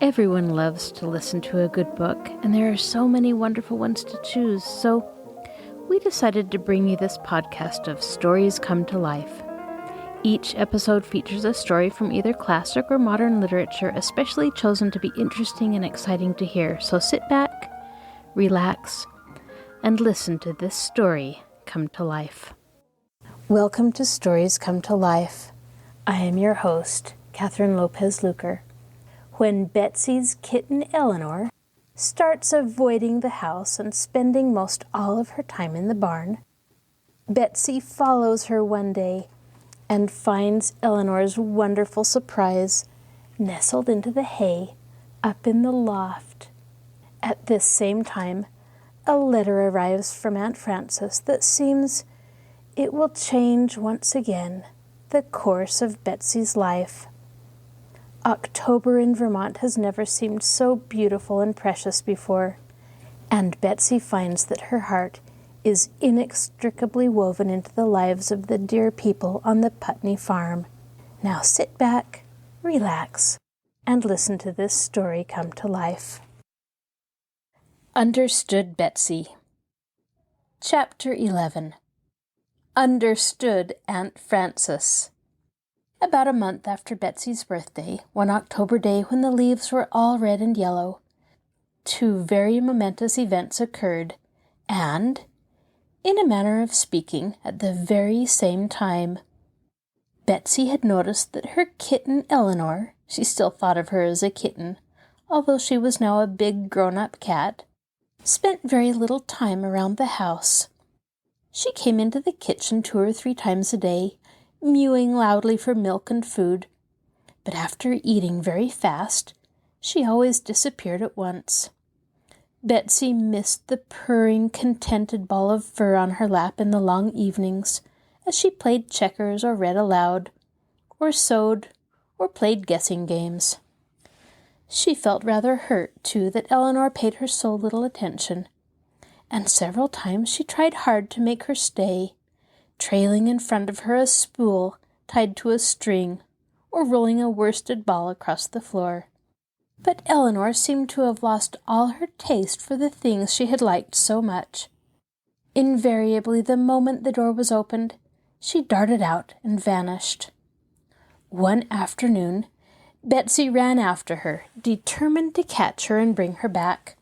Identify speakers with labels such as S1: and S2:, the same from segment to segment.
S1: Everyone loves to listen to a good book, and there are so many wonderful ones to choose, so we decided to bring you this podcast of Stories Come to Life. Each episode features a story from either classic or modern literature, especially chosen to be interesting and exciting to hear. So sit back, relax, and listen to this story come to life. Welcome to Stories Come to Life. I am your host, Kathryn Lopez Luker. When Betsy's kitten Eleanor starts avoiding the house and spending most all of her time in the barn, Betsy follows her one day and finds Eleanor's wonderful surprise nestled into the hay up in the loft. At this same time, a letter arrives from Aunt Frances that seems it will change once again the course of Betsy's life. October in Vermont has never seemed so beautiful and precious before, and Betsy finds that her heart is inextricably woven into the lives of the dear people on the Putney Farm. Now sit back, relax, and listen to this story come to life. Understood Betsy. Chapter 11. Understood Aunt Frances. About a month after Betsy's birthday, one October day when the leaves were all red and yellow, two very momentous events occurred, and, in a manner of speaking, at the very same time. Betsy had noticed that her kitten Eleanor, she still thought of her as a kitten, although she was now a big grown-up cat, spent very little time around the house. She came into the kitchen 2 or 3 times a day, mewing loudly for milk and food, but after eating very fast, she always disappeared at once. Betsy missed the purring, contented ball of fur on her lap in the long evenings, as she played checkers or read aloud, or sewed, or played guessing games. She felt rather hurt, too, that Eleanor paid her so little attention, and several times she tried hard to make her stay, trailing in front of her a spool tied to a string, or rolling a worsted ball across the floor. But Eleanor seemed to have lost all her taste for the things she had liked so much. Invariably, the moment the door was opened, she darted out and vanished. One afternoon, Betsy ran after her, determined to catch her and bring her back.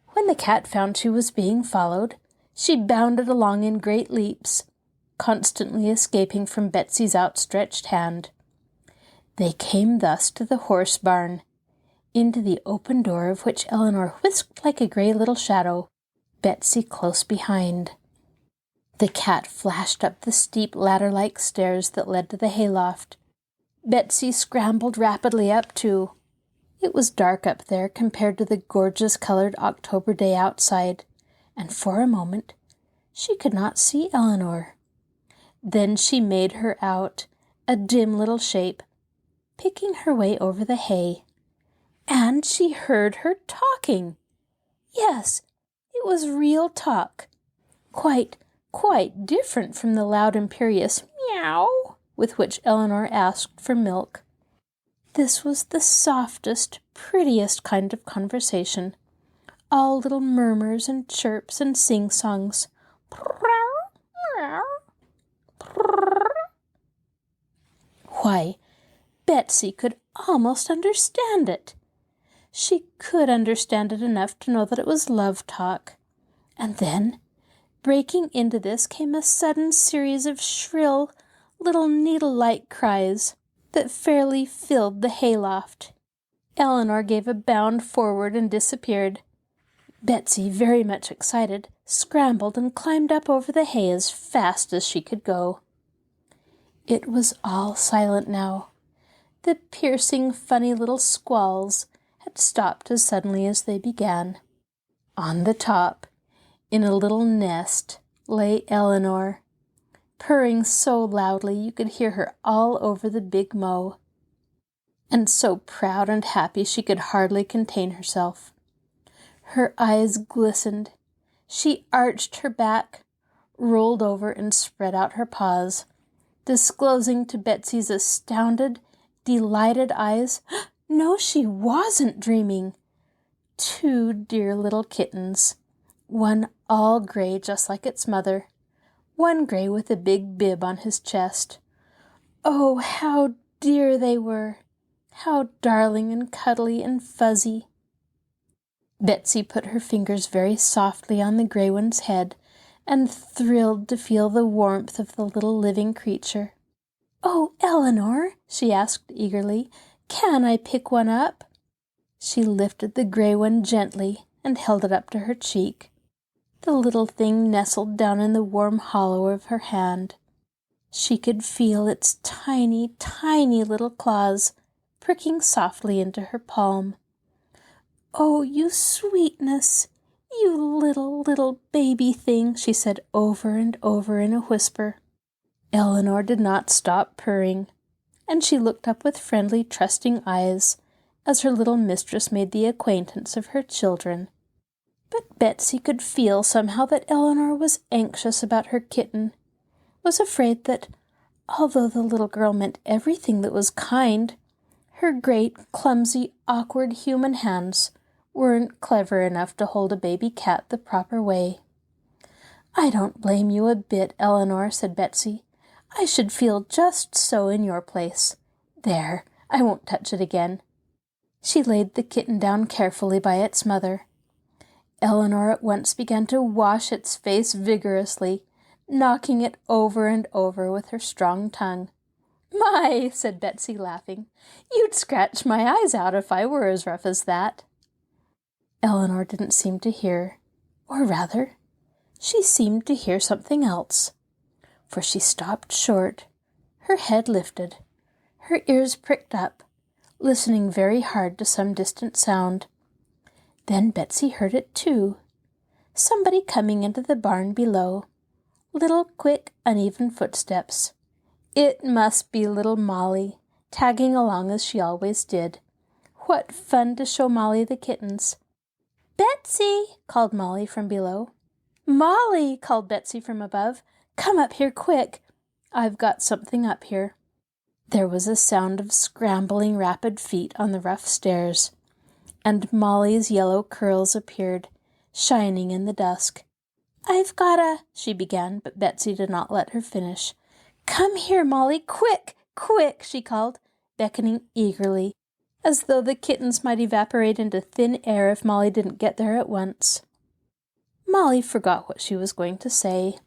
S1: When the cat found she was being followed, she bounded along in great leaps, constantly escaping from Betsy's outstretched hand. They came thus to the horse barn, into the open door of which Eleanor whisked like a gray little shadow, Betsy close behind. The cat flashed up the steep ladder-like stairs that led to the hayloft. Betsy scrambled rapidly up, too. It was dark up there compared to the gorgeous-colored October day outside, and for a moment she could not see Eleanor. Then she made her out, a dim little shape, picking her way over the hay. And she heard her talking. Yes, it was real talk. Quite different from the loud, imperious meow with which Eleanor asked for milk. This was the softest, prettiest kind of conversation, all little murmurs and chirps and sing-songs. Why, Betsy could almost understand it. She could understand it enough to know that it was love talk. And then, breaking into this, came a sudden series of shrill, little needle-like cries that fairly filled the hayloft. Eleanor gave a bound forward and disappeared. Betsy, very much excited, scrambled and climbed up over the hay as fast as she could go. It was all silent now. The piercing, funny little squalls had stopped as suddenly as they began. On the top, in a little nest, lay Eleanor, purring so loudly you could hear her all over the big mow, and so proud and happy she could hardly contain herself. Her eyes glistened. She arched her back, rolled over, and spread out her paws, disclosing to Betsy's astounded, delighted eyes No, she wasn't dreaming. 2 dear little kittens, one all gray just like its mother, one gray with a big bib on his chest. Oh, how dear they were! How darling and cuddly and fuzzy! Betsy put her fingers very softly on the gray one's head and thrilled to feel the warmth of the little living creature. "Oh, Eleanor," she asked eagerly, "can I pick one up?" She lifted the gray one gently and held it up to her cheek. The little thing nestled down in the warm hollow of her hand. She could feel its tiny, tiny little claws pricking softly into her palm. "Oh, you sweetness! You little, little baby thing," she said over and over in a whisper. Eleanor did not stop purring, and she looked up with friendly, trusting eyes as her little mistress made the acquaintance of her children. But Betsy could feel somehow that Eleanor was anxious about her kitten, was afraid that, although the little girl meant everything that was kind, her great, clumsy, awkward human hands weren't clever enough to hold a baby cat the proper way. "I don't blame you a bit, Eleanor," said Betsy. "I should feel just so in your place. There, I won't touch it again." She laid the kitten down carefully by its mother. Eleanor at once began to wash its face vigorously, knocking it over and over with her strong tongue. "My," said Betsy, laughing, "you'd scratch my eyes out if I were as rough as that." Eleanor didn't seem to hear, or rather, she seemed to hear something else, for she stopped short, her head lifted, her ears pricked up, listening very hard to some distant sound. Then Betsy heard it too, somebody coming into the barn below, little quick, uneven footsteps. It must be little Molly, tagging along as she always did. What fun to show Molly the kittens! "Betsy!" called Molly from below. "Molly!" called Betsy from above. "Come up here quick. I've got something up here." There was a sound of scrambling rapid feet on the rough stairs, and Molly's yellow curls appeared, shining in the dusk. "I've got a—" she began, but Betsy did not let her finish. "Come here, Molly, quick, quick!" she called, beckoning eagerly, as though the kittens might evaporate into thin air if Molly didn't get there at once. Molly forgot what she was going to say,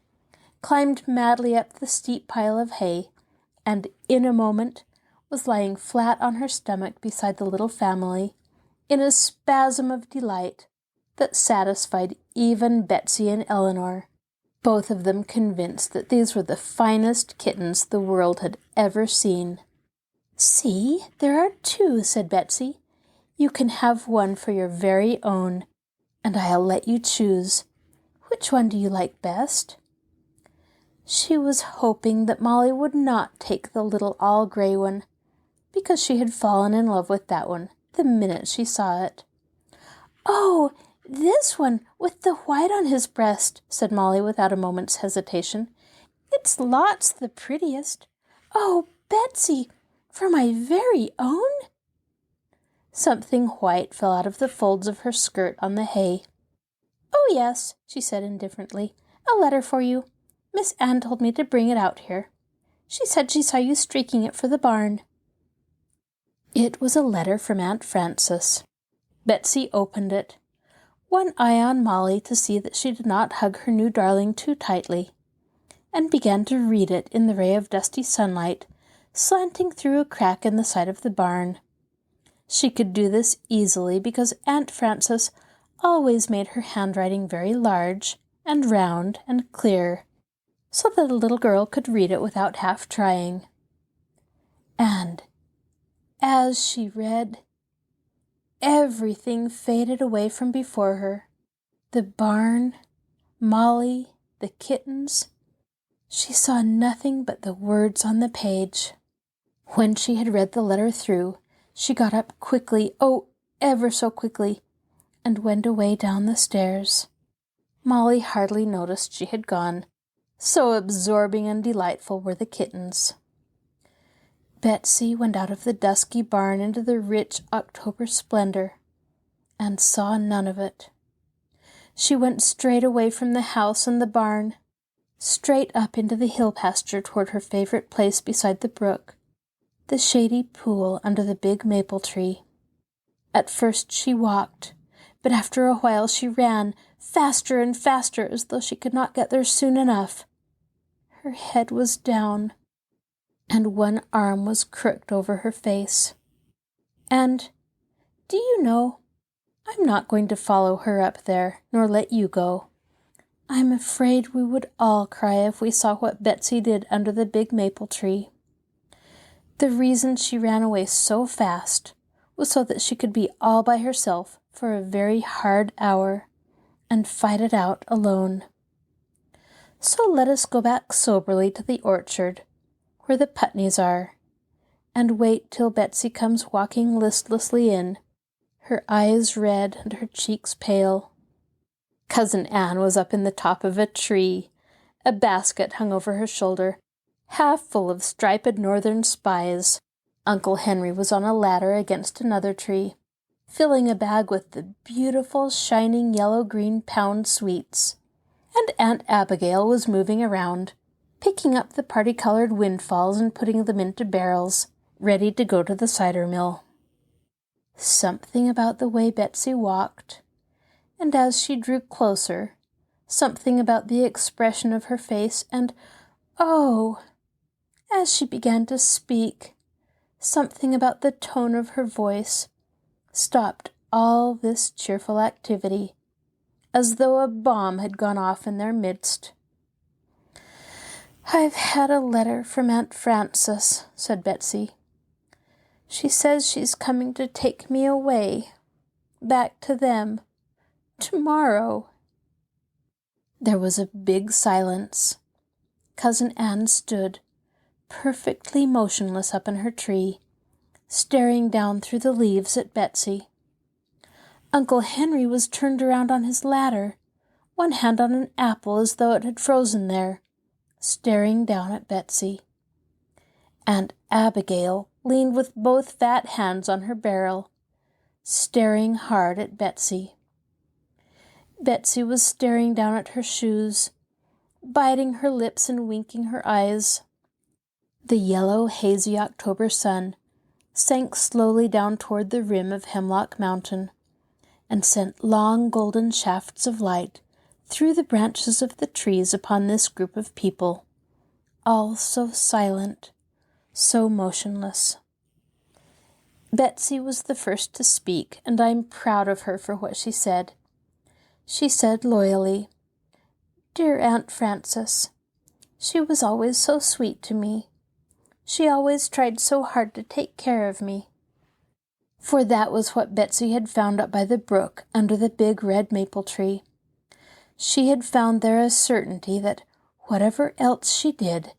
S1: climbed madly up the steep pile of hay, and in a moment was lying flat on her stomach beside the little family, in a spasm of delight that satisfied even Betsy and Eleanor, both of them convinced that these were the finest kittens the world had ever seen. "See, there are 2, said Betsy. "You can have one for your very own, and I'll let you choose. Which one do you like best?" She was hoping that Molly would not take the little all-gray one, because she had fallen in love with that one the minute she saw it. "Oh, this one with the white on his breast," said Molly without a moment's hesitation. "It's lots the prettiest. Oh, Betsy, for my very own?" Something white fell out of the folds of her skirt on the hay. "Oh, yes," she said indifferently. "A letter for you. Miss Anne told me to bring it out here. She said she saw you streaking it for the barn." It was a letter from Aunt Frances. Betsy opened it, one eye on Molly to see that she did not hug her new darling too tightly, and began to read it in the ray of dusty sunlight slanting through a crack in the side of the barn. She could do this easily because Aunt Frances always made her handwriting very large and round and clear, so that a little girl could read it without half trying. And as she read, everything faded away from before her. The barn, Molly, the kittens. She saw nothing but the words on the page. When she had read the letter through, she got up quickly, oh, ever so quickly, and went away down the stairs. Molly hardly noticed she had gone, so absorbing and delightful were the kittens. Betsy went out of the dusky barn into the rich October splendor and saw none of it. She went straight away from the house and the barn, straight up into the hill pasture toward her favorite place beside the brook, the shady pool under the big maple tree. At first she walked, but after a while she ran, faster and faster, as though she could not get there soon enough. Her head was down, and one arm was crooked over her face. And, do you know, I'm not going to follow her up there, nor let you go. I'm afraid we would all cry if we saw what Betsy did under the big maple tree. The reason she ran away so fast was so that she could be all by herself for a very hard hour and fight it out alone. So let us go back soberly to the orchard, where the Putneys are, and wait till Betsy comes walking listlessly in, her eyes red and her cheeks pale. Cousin Anne was up in the top of a tree. A basket hung over her shoulder, half full of striped northern spies. Uncle Henry was on a ladder against another tree, filling a bag with the beautiful, shining yellow-green pound sweets. And Aunt Abigail was moving around, picking up the party-colored windfalls and putting them into barrels, ready to go to the cider mill. Something about the way Betsy walked, and as she drew closer, something about the expression of her face, and, oh, as she began to speak, something about the tone of her voice, stopped all this cheerful activity, as though a bomb had gone off in their midst. "I've had a letter from Aunt Frances," said Betsy. "She says she's coming to take me away, back to them, tomorrow." There was a big silence. Cousin Anne stood, perfectly motionless up in her tree, staring down through the leaves at Betsy. Uncle Henry was turned around on his ladder, one hand on an apple as though it had frozen there, staring down at Betsy. Aunt Abigail leaned with both fat hands on her barrel, staring hard at Betsy. Betsy was staring down at her shoes, biting her lips and winking her eyes. The yellow, hazy October sun sank slowly down toward the rim of Hemlock Mountain and sent long golden shafts of light through the branches of the trees upon this group of people, all so silent, so motionless. Betsy was the first to speak, and I'm proud of her for what she said. She said loyally, "Dear Aunt Frances, she was always so sweet to me. She always tried so hard to take care of me." For that was what Betsy had found up by the brook under the big red maple tree. She had found there a certainty that, whatever else she did,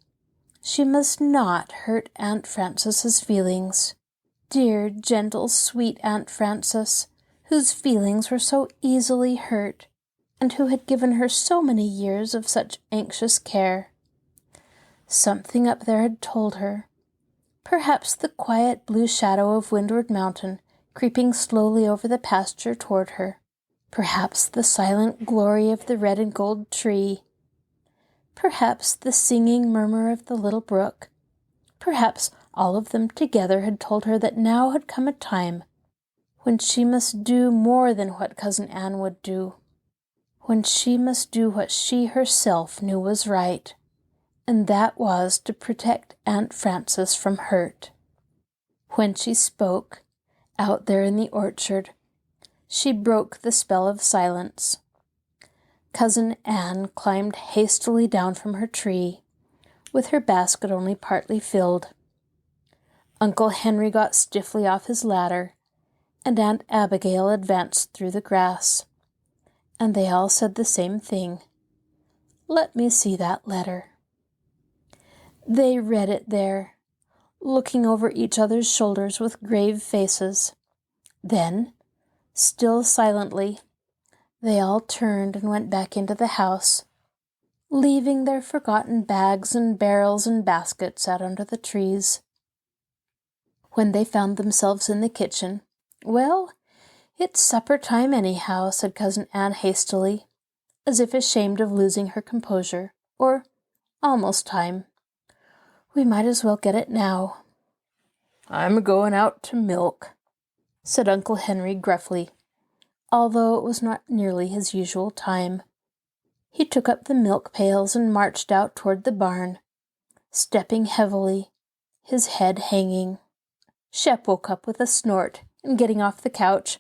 S1: she must not hurt Aunt Frances's feelings. Dear, gentle, sweet Aunt Frances, whose feelings were so easily hurt, and who had given her so many years of such anxious care. Something up there had told her. Perhaps the quiet blue shadow of Windward Mountain creeping slowly over the pasture toward her. Perhaps the silent glory of the red and gold tree. Perhaps the singing murmur of the little brook. Perhaps all of them together had told her that now had come a time when she must do more than what Cousin Anne would do, when she must do what she herself knew was right, and that was to protect Aunt Frances from hurt. When she spoke, out there in the orchard, she broke the spell of silence. Cousin Anne climbed hastily down from her tree, with her basket only partly filled. Uncle Henry got stiffly off his ladder, and Aunt Abigail advanced through the grass, and they all said the same thing. "Let me see that letter." They read it there, looking over each other's shoulders with grave faces. Then, still silently, they all turned and went back into the house, leaving their forgotten bags and barrels and baskets out under the trees. When they found themselves in the kitchen, "Well, it's supper time anyhow," said Cousin Anne hastily, as if ashamed of losing her composure, "or almost time. We might as well get it now." "I'm going out to milk," said Uncle Henry gruffly, although it was not nearly his usual time. He took up the milk pails and marched out toward the barn, stepping heavily, his head hanging. Shep woke up with a snort, and getting off the couch,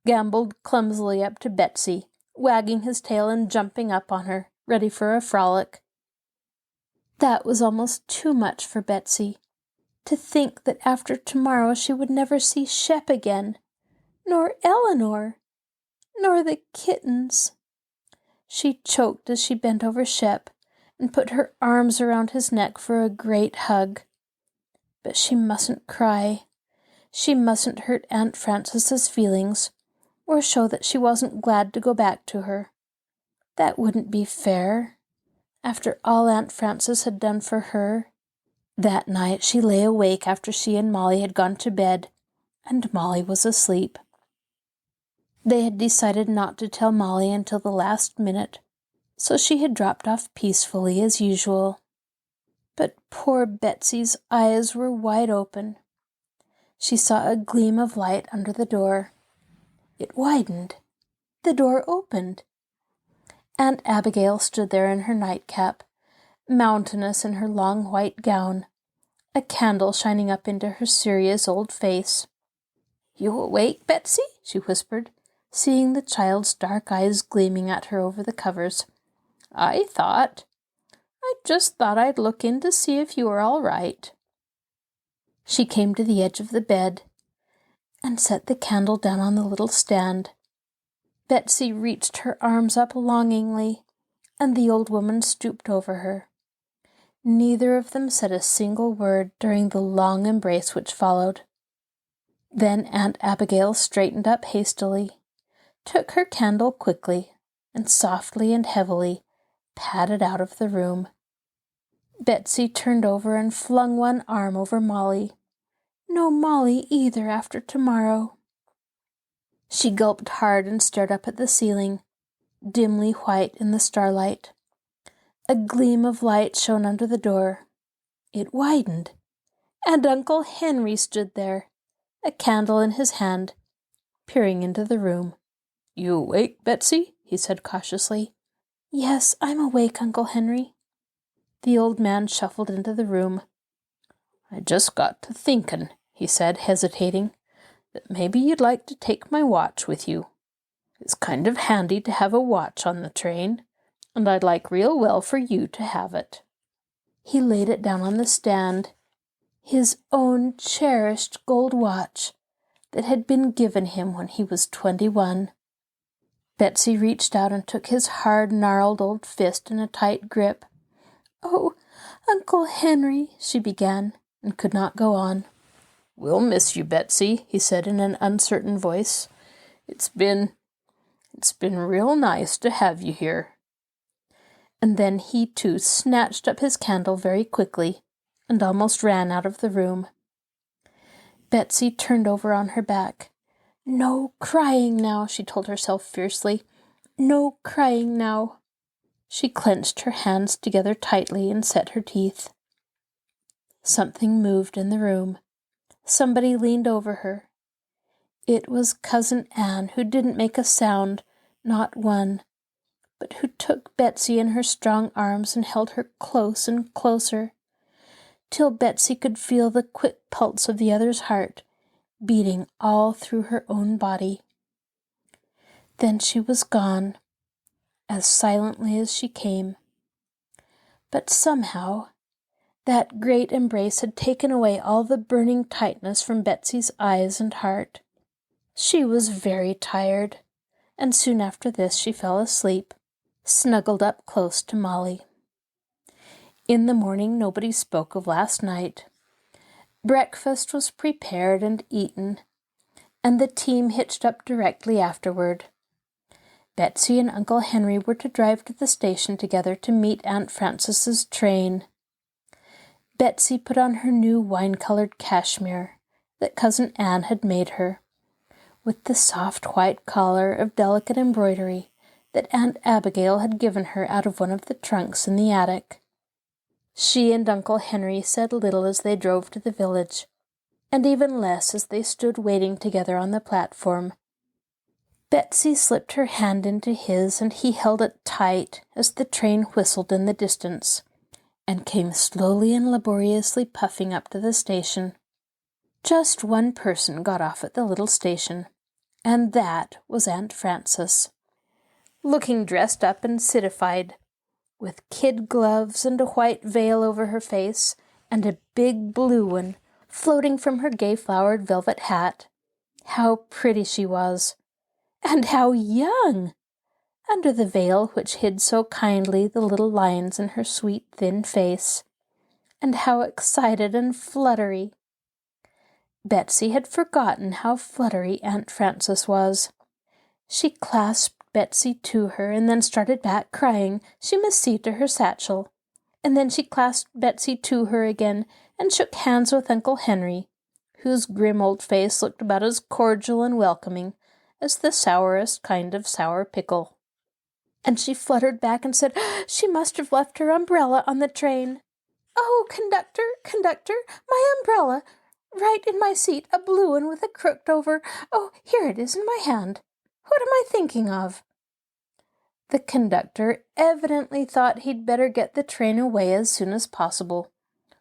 S1: gamboled clumsily up to Betsy, wagging his tail and jumping up on her, ready for a frolic. That was almost too much for Betsy. To think that after tomorrow she would never see Shep again, nor Eleanor, nor the kittens. She choked as she bent over Shep and put her arms around his neck for a great hug. But she mustn't cry. She mustn't hurt Aunt Frances's feelings, or show that she wasn't glad to go back to her. That wouldn't be fair, after all Aunt Frances had done for her. That night she lay awake after she and Molly had gone to bed, and Molly was asleep. They had decided not to tell Molly until the last minute, so she had dropped off peacefully as usual. But poor Betsy's eyes were wide open. She saw a gleam of light under the door. It widened. The door opened. Aunt Abigail stood there in her nightcap, mountainous in her long white gown, a candle shining up into her serious old face. "You awake, Betsy?" she whispered, seeing the child's dark eyes gleaming at her over the covers. I just thought I'd look in to see if you were all right." She came to the edge of the bed and set the candle down on the little stand. Betsy reached her arms up longingly, and the old woman stooped over her. Neither of them said a single word during the long embrace which followed. Then Aunt Abigail straightened up hastily, took her candle quickly, and softly and heavily padded out of the room. Betsy turned over and flung one arm over Molly. No Molly either after tomorrow. She gulped hard and stared up at the ceiling, dimly white in the starlight. A gleam of light shone under the door. It widened, and Uncle Henry stood there, a candle in his hand, peering into the room. "You awake, Betsy?" he said cautiously. "Yes, I'm awake, Uncle Henry." The old man shuffled into the room. "I just got to thinkin'," he said, hesitating, "that maybe you'd like to take my watch with you. It's kind of handy to have a watch on the train, and I'd like real well for you to have it." He laid it down on the stand, his own cherished gold watch that had been given him when he was 21. Betsy reached out and took his hard, gnarled old fist in a tight grip. "Oh, Uncle Henry," she began, and could not go on. "We'll miss you, Betsy," he said in an uncertain voice. It's been real nice to have you here." And then he too snatched up his candle very quickly and almost ran out of the room. Betsy turned over on her back. "No crying now," she told herself fiercely. "No crying now." She clenched her hands together tightly and set her teeth. Something moved in the room. Somebody leaned over her. It was Cousin Anne, who didn't make a sound, not one, but who took Betsy in her strong arms and held her close and closer, till Betsy could feel the quick pulse of the other's heart beating all through her own body. Then she was gone, as silently as she came. But somehow that great embrace had taken away all the burning tightness from Betsy's eyes and heart. She was very tired, and soon after this she fell asleep, snuggled up close to Molly. In the morning nobody spoke of last night. Breakfast was prepared and eaten, and the team hitched up directly afterward. Betsy and Uncle Henry were to drive to the station together to meet Aunt Frances's train. Betsy put on her new wine-colored cashmere that Cousin Anne had made her, with the soft white collar of delicate embroidery that Aunt Abigail had given her out of one of the trunks in the attic. She and Uncle Henry said little as they drove to the village, and even less as they stood waiting together on the platform. Betsy slipped her hand into his, and he held it tight as the train whistled in the distance, and came slowly and laboriously puffing up to the station. Just one person got off at the little station, and that was Aunt Frances, looking dressed up and citified, with kid gloves and a white veil over her face, and a big blue one floating from her gay-flowered velvet hat. How pretty she was! And how young! Under the veil which hid so kindly the little lines in her sweet, thin face. And how excited and fluttery! Betsy had forgotten how fluttery Aunt Frances was. She clasped Betsy to her, and then started back, crying she must see to her satchel. And then she clasped Betsy to her again, and shook hands with Uncle Henry, whose grim old face looked about as cordial and welcoming as the sourest kind of sour pickle. And she fluttered back and said she must have left her umbrella on the train. "Oh, conductor, conductor, my umbrella! Right in my seat, a blue one with a crooked over. Oh, here it is in my hand. What am I thinking of?" The conductor evidently thought he'd better get the train away as soon as possible,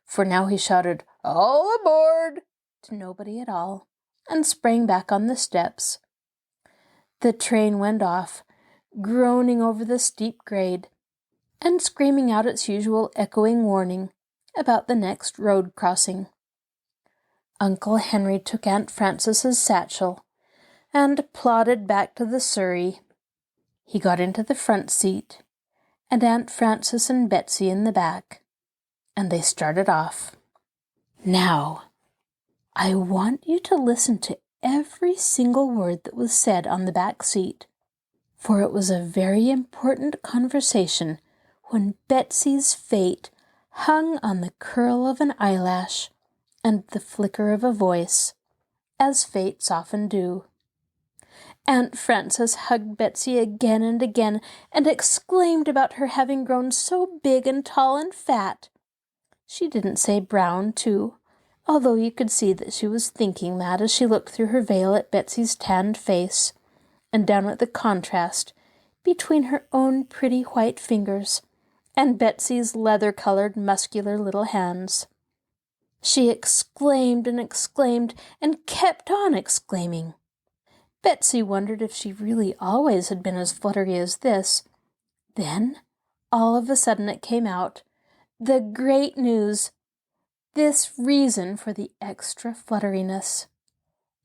S1: for now he shouted, "All aboard!" to nobody at all, and sprang back on the steps. The train went off, groaning over the steep grade, and screaming out its usual echoing warning about the next road crossing. Uncle Henry took Aunt Frances's satchel and plodded back to the surrey. He got into the front seat, and Aunt Frances and Betsy in the back, and they started off. Now, I want you to listen to every single word that was said on the back seat, for it was a very important conversation when Betsy's fate hung on the curl of an eyelash and the flicker of a voice, as fates often do. Aunt Frances hugged Betsy again and again, and exclaimed about her having grown so big and tall and fat. She didn't say brown, too, although you could see that she was thinking that as she looked through her veil at Betsy's tanned face, and down at the contrast between her own pretty white fingers and Betsy's leather-colored, muscular little hands. She exclaimed and kept on exclaiming. Betsy wondered if she really always had been as fluttery as this. Then, all of a sudden it came out, the great news, this reason for the extra flutteriness.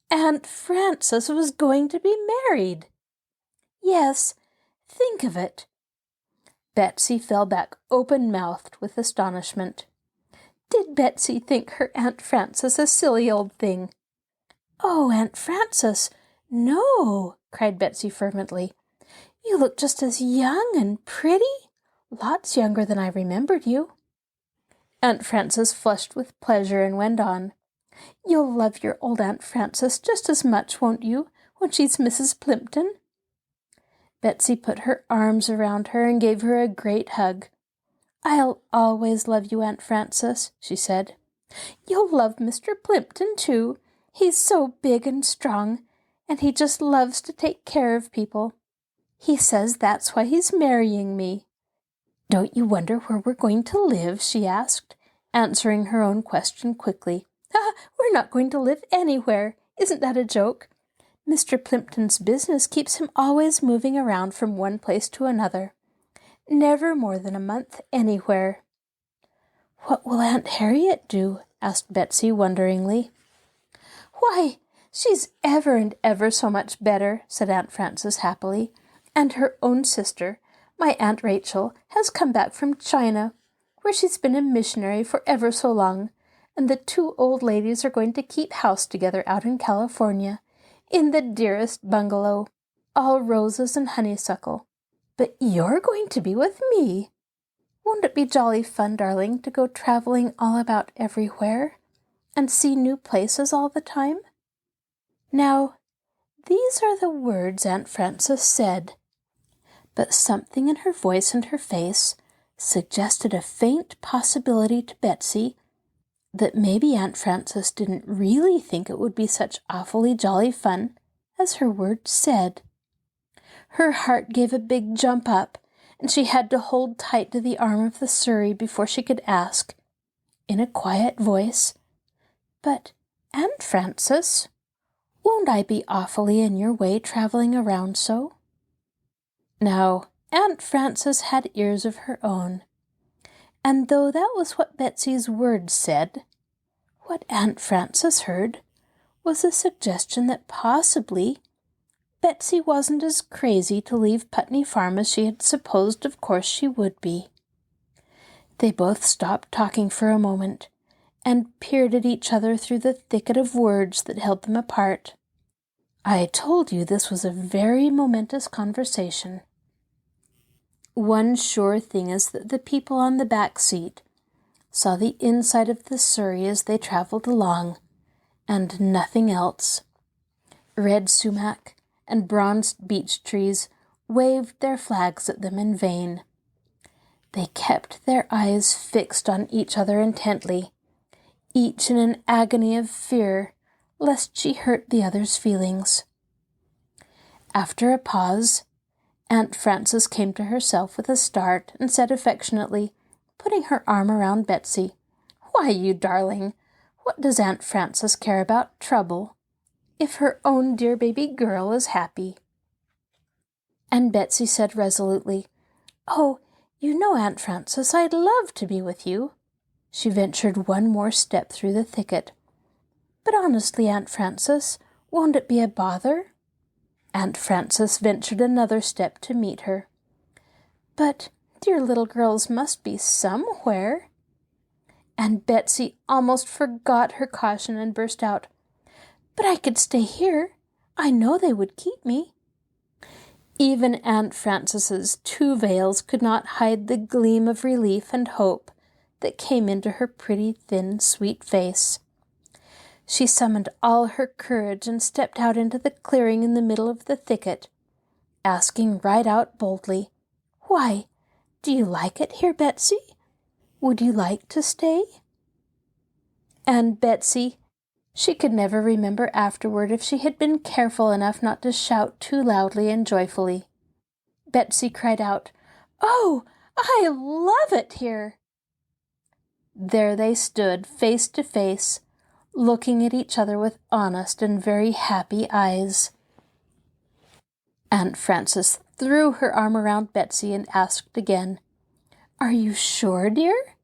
S1: Aunt Frances was going to be married. Yes, think of it. Betsy fell back open-mouthed with astonishment. Did Betsy think her Aunt Frances a silly old thing? "Oh, Aunt Frances, no," cried Betsy fervently. "You look just as young and pretty, lots younger than I remembered you." Aunt Frances flushed with pleasure and went on. "You'll love your old Aunt Frances just as much, won't you, when she's Mrs. Plimpton?" Betsy put her arms around her and gave her a great hug. "I'll always love you, Aunt Frances," she said. "You'll love Mr. Plimpton, too. He's so big and strong, and he just loves to take care of people. He says that's why he's marrying me." "Don't you wonder where we're going to live?" she asked, answering her own question quickly. We're not going to live anywhere. Isn't that a joke? Mr. Plimpton's business keeps him always moving around from one place to another. Never more than a month anywhere." "What will Aunt Harriet do?" asked Betsy wonderingly. "Why, she's ever and ever so much better," said Aunt Frances happily. "And her own sister, my Aunt Rachel, has come back from China, where she's been a missionary for ever so long, and the two old ladies are going to keep house together out in California, in the dearest bungalow, all roses and honeysuckle. But you're going to be with me. Won't it be jolly fun, darling, to go traveling all about everywhere? and see new places all the time? Now, these are the words Aunt Frances said, but something in her voice and her face suggested a faint possibility to Betsy that maybe Aunt Frances didn't really think it would be such awfully jolly fun as her words said. Her heart gave a big jump up, and she had to hold tight to the arm of the surrey before she could ask, in a quiet voice, "But, Aunt Frances, won't I be awfully in your way traveling around so?" Now, Aunt Frances had ears of her own, and though that was what Betsy's words said, what Aunt Frances heard was a suggestion that possibly Betsy wasn't as crazy to leave Putney Farm as she had supposed of course she would be. They both stopped talking for a moment, and peered at each other through the thicket of words that held them apart. I told you this was a very momentous conversation. One sure thing is that the people on the back seat saw the inside of the surrey as they traveled along, and nothing else. Red sumac and bronzed beech trees waved their flags at them in vain. They kept their eyes fixed on each other intently, each in an agony of fear lest she hurt the other's feelings. After a pause, Aunt Frances came to herself with a start and said affectionately, putting her arm around Betsy, "Why, you darling, what does Aunt Frances care about trouble, if her own dear baby girl is happy?" And Betsy said resolutely, "Oh, you know, Aunt Frances, I'd love to be with you." She ventured one more step through the thicket. "But honestly, Aunt Frances, won't it be a bother?" Aunt Frances ventured another step to meet her. "But dear little girls must be somewhere." And Betsy almost forgot her caution and burst out, "But I could stay here. I know they would keep me." Even Aunt Frances's two veils could not hide the gleam of relief and hope that came into her pretty, thin, sweet face. She summoned all her courage and stepped out into the clearing in the middle of the thicket, asking right out boldly, "Why, do you like it here, Betsy? Would you like to stay?" And Betsy, she could never remember afterward if she had been careful enough not to shout too loudly and joyfully. Betsy cried out, "Oh, I love it here!" There they stood, face to face, looking at each other with honest and very happy eyes. Aunt Frances threw her arm around Betsy and asked again, "Are you sure, dear?"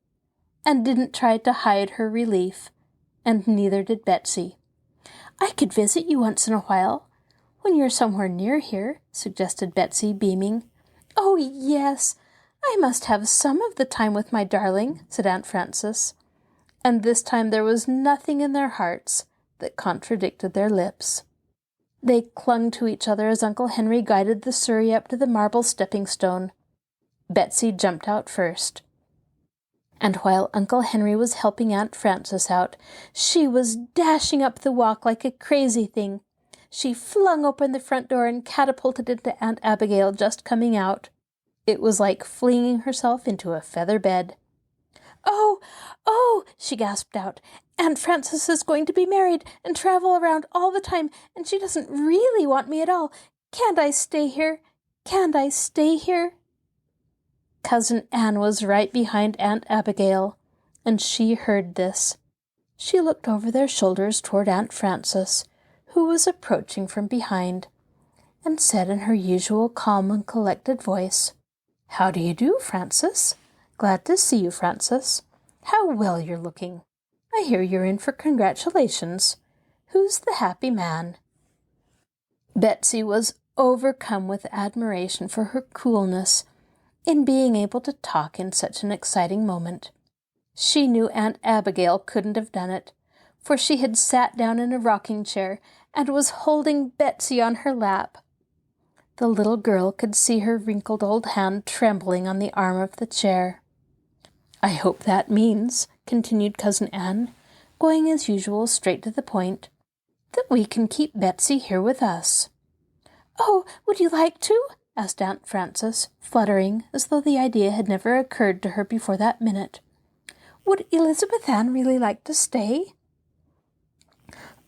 S1: and didn't try to hide her relief, and neither did Betsy. "I could visit you once in a while, when you're somewhere near here," suggested Betsy, beaming. "Oh, yes, I must have some of the time with my darling," said Aunt Frances, and this time there was nothing in their hearts that contradicted their lips. They clung to each other as Uncle Henry guided the surrey up to the marble stepping stone. Betsy jumped out first. And while Uncle Henry was helping Aunt Frances out, she was dashing up the walk like a crazy thing. She flung open the front door and catapulted into Aunt Abigail just coming out. It was like flinging herself into a feather bed. "Oh, oh," she gasped out, "Aunt Frances is going to be married and travel around all the time, and she doesn't really want me at all. Can't I stay here? Can't I stay here?" Cousin Anne was right behind Aunt Abigail, and she heard this. She looked over their shoulders toward Aunt Frances, who was approaching from behind, and said in her usual calm and collected voice, "How do you do, Frances? Glad to see you, Frances. How well you're looking. I hear you're in for congratulations. Who's the happy man?" Betsy was overcome with admiration for her coolness in being able to talk in such an exciting moment. She knew Aunt Abigail couldn't have done it, for she had sat down in a rocking chair and was holding Betsy on her lap. The little girl could see her wrinkled old hand trembling on the arm of the chair. "I hope that means," continued Cousin Anne, going as usual straight to the point, "that we can keep Betsy here with us." "Oh, would you like to?" asked Aunt Frances, fluttering as though the idea had never occurred to her before that minute. "Would Elizabeth Ann really like to stay?"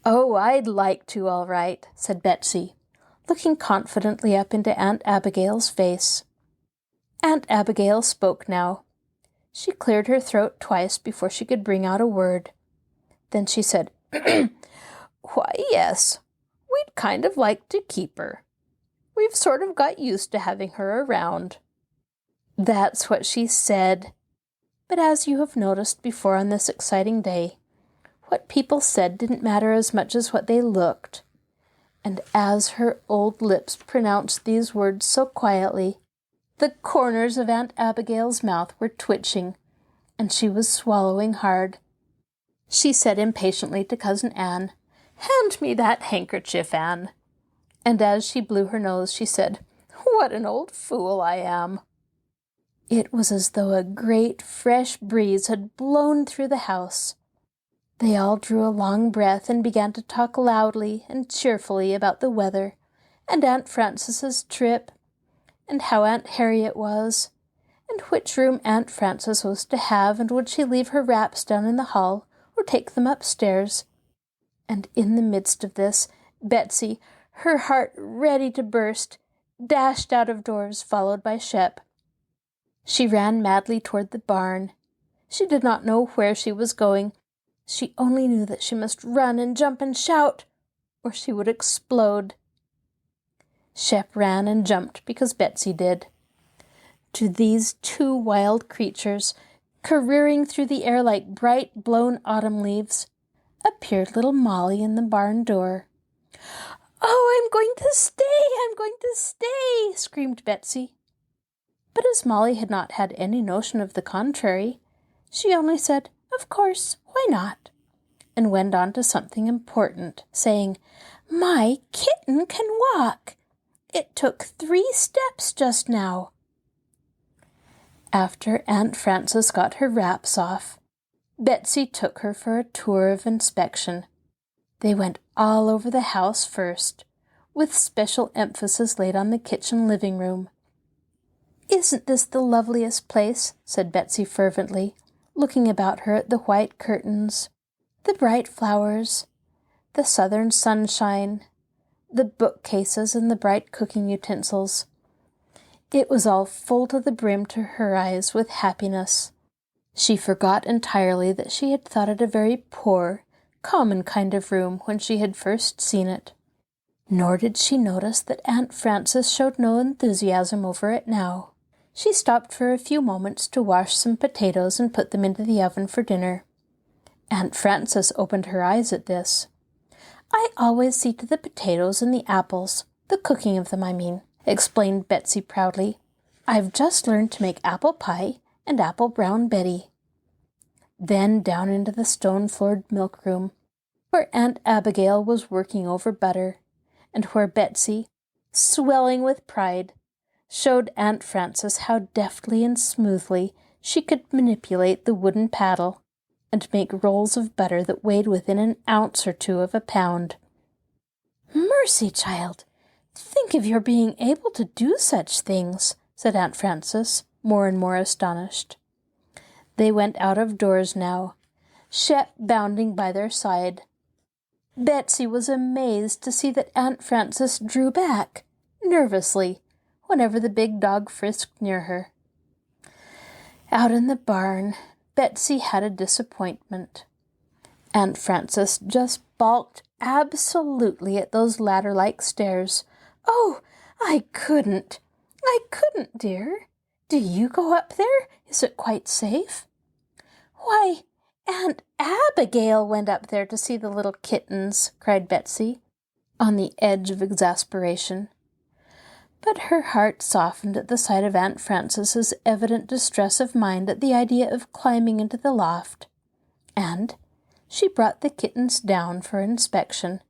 S1: "Oh, I'd like to, all right," said Betsy, looking confidently up into Aunt Abigail's face. Aunt Abigail spoke now. She cleared her throat twice before she could bring out a word. Then she said, "Why, yes, we'd kind of like to keep her. We've sort of got used to having her around." That's what she said. But as you have noticed before on this exciting day, what people said didn't matter as much as what they looked. And as her old lips pronounced these words so quietly, the corners of Aunt Abigail's mouth were twitching, and she was swallowing hard. She said impatiently to Cousin Anne, "Hand me that handkerchief, Anne." And as she blew her nose, she said, "What an old fool I am." It was as though a great fresh breeze had blown through the house. They all drew a long breath and began to talk loudly and cheerfully about the weather, and Aunt Frances's trip, and how Aunt Harriet was, and which room Aunt Frances was to have, and would she leave her wraps down in the hall or take them upstairs. And in the midst of this, Betsy, her heart ready to burst, dashed out of doors, followed by Shep. She ran madly toward the barn. She did not know where she was going. She only knew that she must run and jump and shout, or she would explode. Shep ran and jumped because Betsy did. To these two wild creatures, careering through the air like bright blown autumn leaves, appeared little Molly in the barn door. "Oh, I'm going to stay! I'm going to stay!" screamed Betsy. But as Molly had not had any notion of the contrary, she only said, "Of course, why not?" and went on to something important, saying, "My kitten can walk! It took 3 steps just now." After Aunt Frances got her wraps off, Betsy took her for a tour of inspection. They went all over the house first, with special emphasis laid on the kitchen living room. "Isn't this the loveliest place?" said Betsy fervently, looking about her at the white curtains, the bright flowers, the southern sunshine, the bookcases and the bright cooking utensils. It was all full to the brim to her eyes with happiness. She forgot entirely that she had thought it a very poor, common kind of room when she had first seen it. Nor did she notice that Aunt Frances showed no enthusiasm over it now. She stopped for a few moments to wash some potatoes and put them into the oven for dinner. Aunt Frances opened her eyes at this. "I always see to the potatoes and the apples, the cooking of them, I mean," explained Betsy proudly. "I've just learned to make apple pie and apple brown Betty." Then down into the stone-floored milk room, where Aunt Abigail was working over butter, and where Betsy, swelling with pride, showed Aunt Frances how deftly and smoothly she could manipulate the wooden paddle and make rolls of butter that weighed within an ounce or 2 of a pound. "Mercy, child! Think of your being able to do such things," said Aunt Frances, more and more astonished. They went out of doors now, Shep bounding by their side. Betsy was amazed to see that Aunt Frances drew back, nervously, whenever the big dog frisked near her. Out in the barn, Betsy had a disappointment. Aunt Frances just balked absolutely at those ladder-like stairs. "Oh, I couldn't, dear. Do you go up there? Is it quite safe?" "Why, Aunt Abigail went up there to see the little kittens," cried Betsy, on the edge of exasperation. But her heart softened at the sight of Aunt Frances's evident distress of mind at the idea of climbing into the loft, and she brought the kittens down for inspection,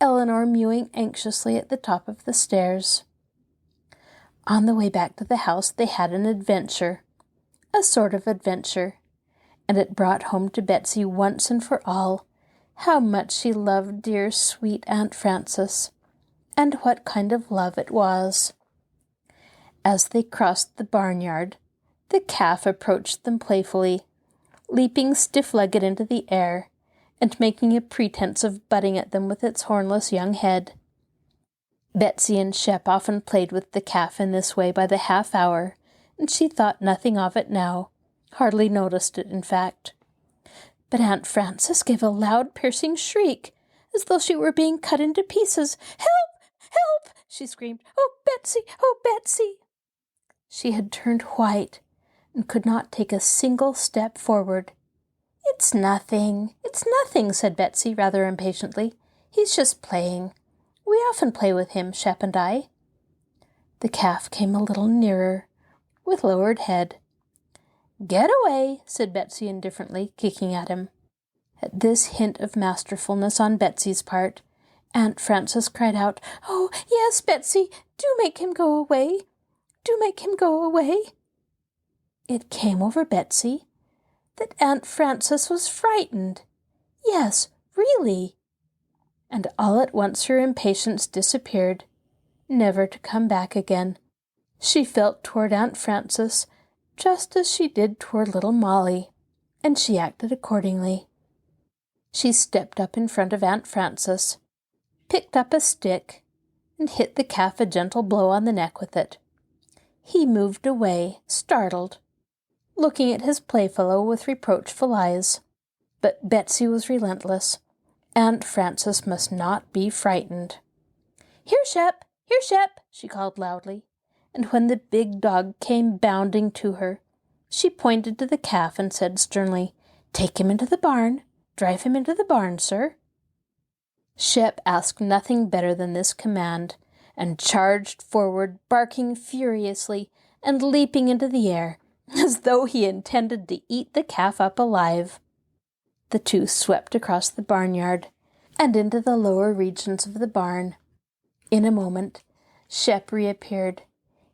S1: Eleanor mewing anxiously at the top of the stairs. On the way back to the house they had an adventure, a sort of adventure, and it brought home to Betsy once and for all how much she loved dear, sweet Aunt Frances, and what kind of love it was. As they crossed the barnyard, the calf approached them playfully, leaping stiff-legged into the air, and making a pretense of butting at them with its hornless young head. Betsy and Shep often played with the calf in this way by the half hour, and she thought nothing of it now, hardly noticed it, in fact. But Aunt Frances gave a loud, piercing shriek, as though she were being cut into pieces. "Help! Help!" she screamed. "Oh, Betsy! Oh, Betsy!" She had turned white and could not take a single step forward. It's nothing, said Betsy rather impatiently. "He's just playing. We often play with him, Shep and I." The calf came a little nearer, with lowered head. "Get away," said Betsy indifferently, kicking at him. At this hint of masterfulness on Betsy's part, Aunt Frances cried out, "Oh, yes, Betsy, do make him go away. Do make him go away." It came over Betsy that Aunt Frances was frightened. Yes, really. And all at once her impatience disappeared, never to come back again. She felt toward Aunt Frances just as she did toward little Molly, and she acted accordingly. She stepped up in front of Aunt Frances, picked up a stick, and hit the calf a gentle blow on the neck with it. He moved away, startled, looking at his playfellow with reproachful eyes. But Betsy was relentless. Aunt Frances must not be frightened. "Here, Shep! Here, Shep!" she called loudly, and when the big dog came bounding to her, she pointed to the calf and said sternly, "Take him into the barn. Drive him into the barn, sir." Shep asked nothing better than this command, and charged forward, barking furiously and leaping into the air, as though he intended to eat the calf up alive. The two swept across the barnyard and into the lower regions of the barn. In a moment, Shep reappeared,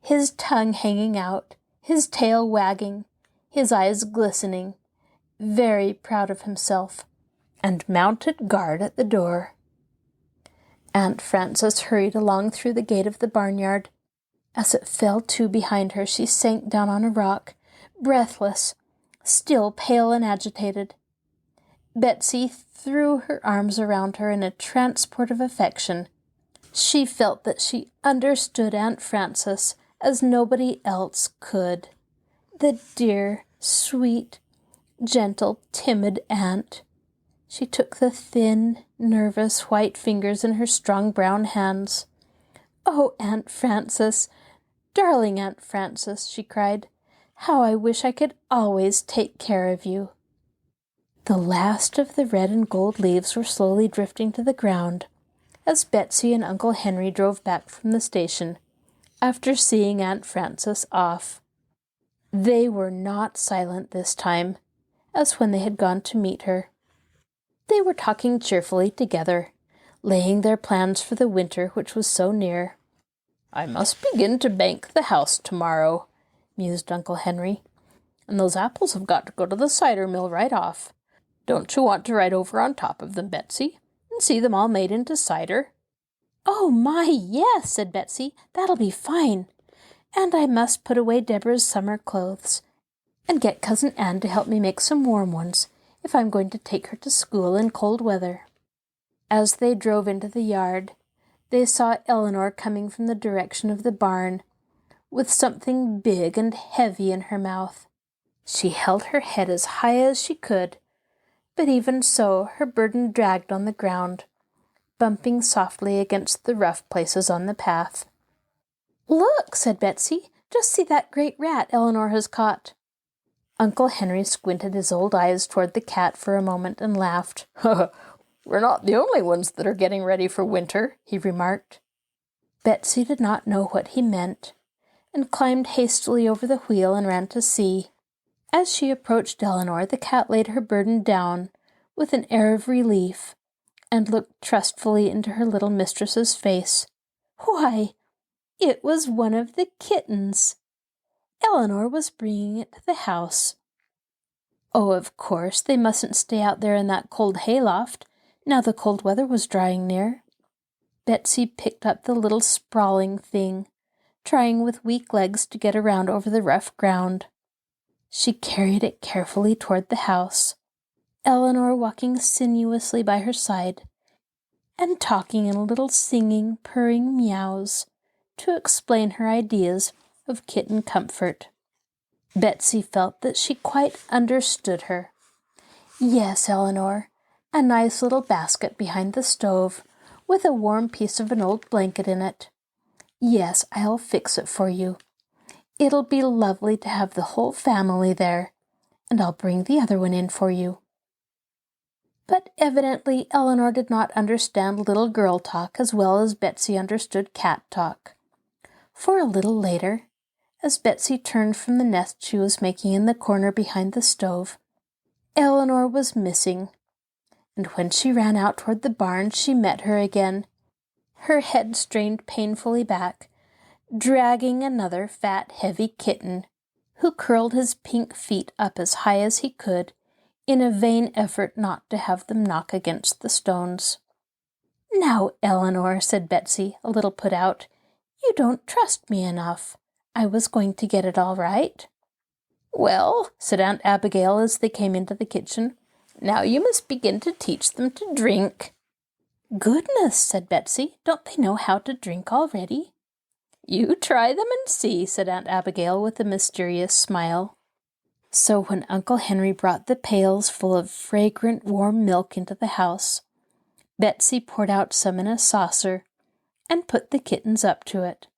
S1: his tongue hanging out, his tail wagging, his eyes glistening, very proud of himself, and mounted guard at the door. Aunt Frances hurried along through the gate of the barnyard. As it fell to behind her, she sank down on a rock, breathless, still pale and agitated. Betsy threw her arms around her in a transport of affection. She felt that she understood Aunt Frances as nobody else could. The dear, sweet, gentle, timid aunt. She took the thin, nervous, white fingers in her strong brown hands. "Oh, Aunt Frances, darling Aunt Frances," she cried, "how I wish I could always take care of you." The last of the red and gold leaves were slowly drifting to the ground as Betsy and Uncle Henry drove back from the station after seeing Aunt Frances off. They were not silent this time, as when they had gone to meet her. They were talking cheerfully together, laying their plans for the winter which was so near. "I must begin to bank the house tomorrow," mused Uncle Henry. "And those apples have got to go to the cider mill right off. Don't you want to ride over on top of them, Betsy, and see them all made into cider?" "Oh, my, yes," said Betsy. "That'll be fine. And I must put away Deborah's summer clothes, and get Cousin Anne to help me make some warm ones, if I'm going to take her to school in cold weather." As they drove into the yard, they saw Eleanor coming from the direction of the barn, with something big and heavy in her mouth. She held her head as high as she could, but even so her burden dragged on the ground, bumping softly against the rough places on the path. "Look," said Betsy, "just see that great rat Eleanor has caught." Uncle Henry squinted his old eyes toward the cat for a moment and laughed. "We're not the only ones that are getting ready for winter," he remarked. Betsy did not know what he meant, and climbed hastily over the wheel and ran to see. As she approached Eleanor, the cat laid her burden down with an air of relief, and looked trustfully into her little mistress's face. Why, it was one of the kittens! Eleanor was bringing it to the house. Oh, of course, they mustn't stay out there in that cold hayloft, now the cold weather was drawing near. Betsy picked up the little sprawling thing, trying with weak legs to get around over the rough ground. She carried it carefully toward the house, Eleanor walking sinuously by her side, and talking in little singing, purring meows to explain her ideas of kitten comfort. Betsy felt that she quite understood her. Yes, Eleanor, a nice little basket behind the stove, with a warm piece of an old blanket in it. Yes, I'll fix it for you. It'll be lovely to have the whole family there, and I'll bring the other one in for you. But evidently Eleanor did not understand little girl talk as well as Betsy understood cat talk. For a little later, as Betsy turned from the nest she was making in the corner behind the stove, Eleanor was missing, and when she ran out toward the barn she met her again, her head strained painfully back, dragging another fat, heavy kitten, who curled his pink feet up as high as he could, in a vain effort not to have them knock against the stones. "Now, Eleanor," said Betsy, a little put out, "you don't trust me enough. I was going to get it all right." "Well," said Aunt Abigail as they came into the kitchen, "now you must begin to teach them to drink." "Goodness," said Betsy, "don't they know how to drink already?" "You try them and see," said Aunt Abigail with a mysterious smile. So when Uncle Henry brought the pails full of fragrant, warm milk into the house, Betsy poured out some in a saucer and put the kittens up to it.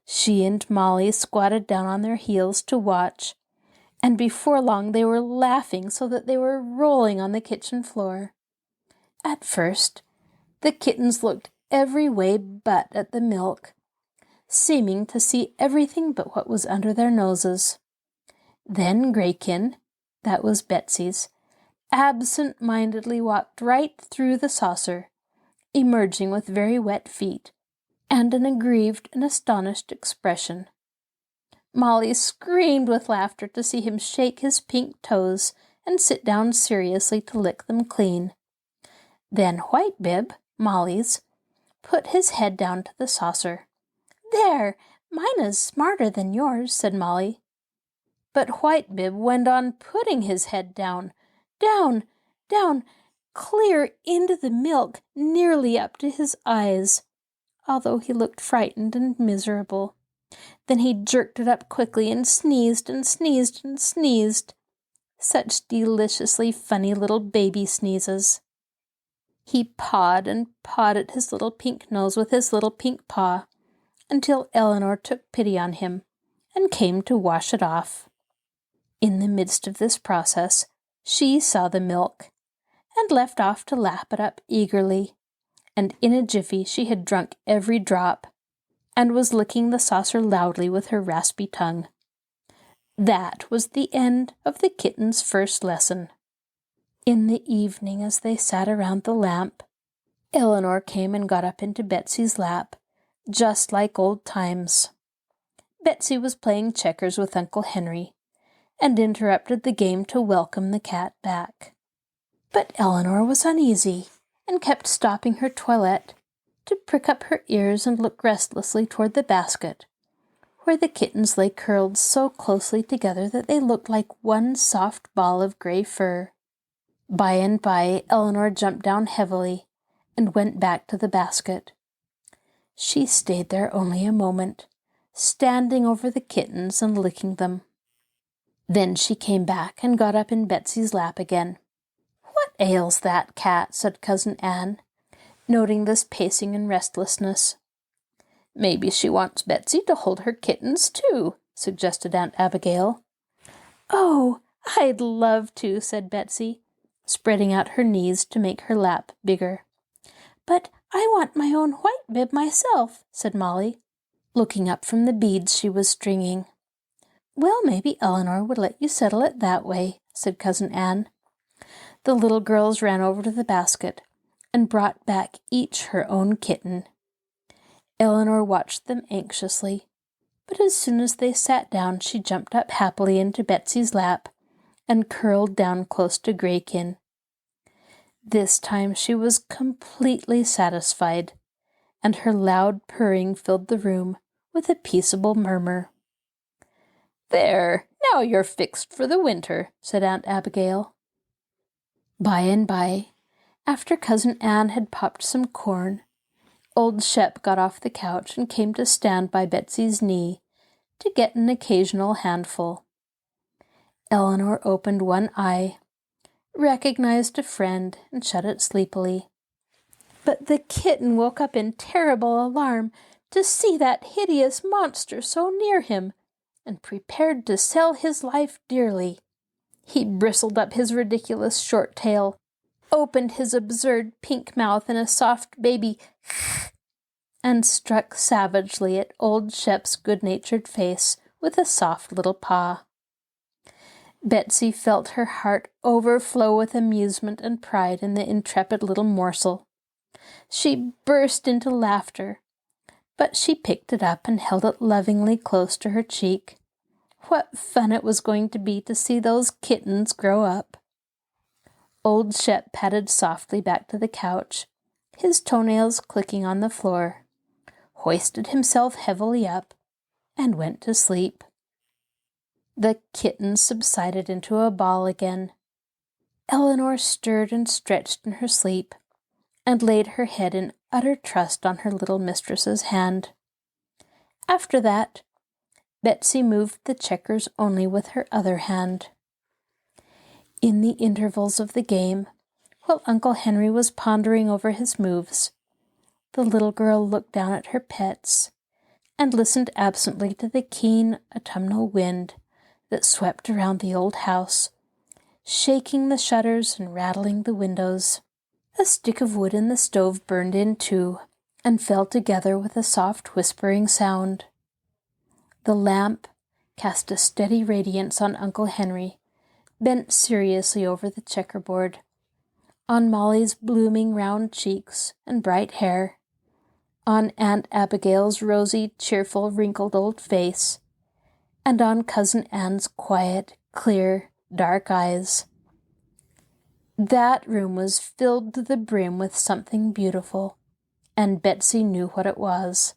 S1: She and Molly squatted down on their heels to watch, and before long they were laughing so that they were rolling on the kitchen floor. At first, the kittens looked every way but at the milk, seeming to see everything but what was under their noses. Then Graykin, that was Betsy's, absent-mindedly walked right through the saucer, emerging with very wet feet, and an aggrieved and astonished expression. Molly screamed with laughter to see him shake his pink toes and sit down seriously to lick them clean. Then White Bib, Molly's, put his head down to the saucer. "There, mine is smarter than yours," said Molly. But White Bib went on putting his head down, down, down, clear into the milk, nearly up to his eyes, although he looked frightened and miserable. Then he jerked it up quickly and sneezed and sneezed and sneezed. Such deliciously funny little baby sneezes. He pawed and pawed at his little pink nose with his little pink paw, until Eleanor took pity on him and came to wash it off. In the midst of this process, she saw the milk, and left off to lap it up eagerly, and in a jiffy she had drunk every drop, and was licking the saucer loudly with her raspy tongue. That was the end of the kitten's first lesson. In the evening, as they sat around the lamp, Eleanor came and got up into Betsy's lap, just like old times. Betsy was playing checkers with Uncle Henry, and interrupted the game to welcome the cat back. But Eleanor was uneasy, and kept stopping her toilette to prick up her ears and look restlessly toward the basket, where the kittens lay curled so closely together that they looked like one soft ball of gray fur. By and by Eleanor jumped down heavily and went back to the basket. She stayed there only a moment, standing over the kittens and licking them. Then she came back and got up in Betsy's lap again. "What ails that cat?" said Cousin Anne, noting this pacing and restlessness. "Maybe she wants Betsy to hold her kittens, too," suggested Aunt Abigail. "Oh, I'd love to," said Betsy, spreading out her knees to make her lap bigger. "But I want my own White Bib myself," said Molly, looking up from the beads she was stringing. "Well, maybe Eleanor would let you settle it that way," said Cousin Anne. The little girls ran over to the basket and brought back each her own kitten. Eleanor watched them anxiously, but as soon as they sat down she jumped up happily into Betsy's lap and curled down close to Graykin. This time she was completely satisfied, and her loud purring filled the room with a peaceable murmur. "There, now you're fixed for the winter," said Aunt Abigail. By and by, after Cousin Anne had popped some corn, old Shep got off the couch and came to stand by Betsy's knee to get an occasional handful. Eleanor opened one eye, recognized a friend, and shut it sleepily. But the kitten woke up in terrible alarm to see that hideous monster so near him, and prepared to sell his life dearly. He bristled up his ridiculous short tail, opened his absurd pink mouth in a soft baby and struck savagely at old Shep's good-natured face with a soft little paw. Betsy felt her heart overflow with amusement and pride in the intrepid little morsel. She burst into laughter, but she picked it up and held it lovingly close to her cheek. What fun it was going to be to see those kittens grow up. Old Shep padded softly back to the couch, his toenails clicking on the floor, hoisted himself heavily up, and went to sleep. The kitten subsided into a ball again. Eleanor stirred and stretched in her sleep, and laid her head in utter trust on her little mistress's hand. After that, Betsy moved the checkers only with her other hand. In the intervals of the game, while Uncle Henry was pondering over his moves, the little girl looked down at her pets and listened absently to the keen autumnal wind that swept around the old house, shaking the shutters and rattling the windows. A stick of wood in the stove burned in too, and fell together with a soft whispering sound. The lamp cast a steady radiance on Uncle Henry, bent seriously over the checkerboard, on Molly's blooming round cheeks and bright hair, on Aunt Abigail's rosy, cheerful, wrinkled old face, and on Cousin Anne's quiet, clear, dark eyes. That room was filled to the brim with something beautiful, and Betsy knew what it was.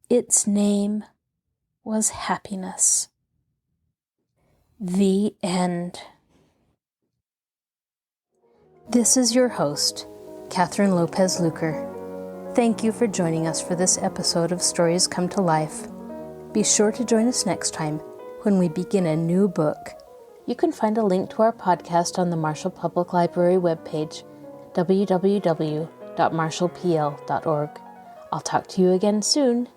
S1: Its name was happiness. The end. This is your host, Kathryn Lopez Luker. Thank you for joining us for this episode of Stories Come to Life. Be sure to join us next time when we begin a new book. You can find a link to our podcast on the Marshall Public Library webpage, www.marshallpl.org. I'll talk to you again soon.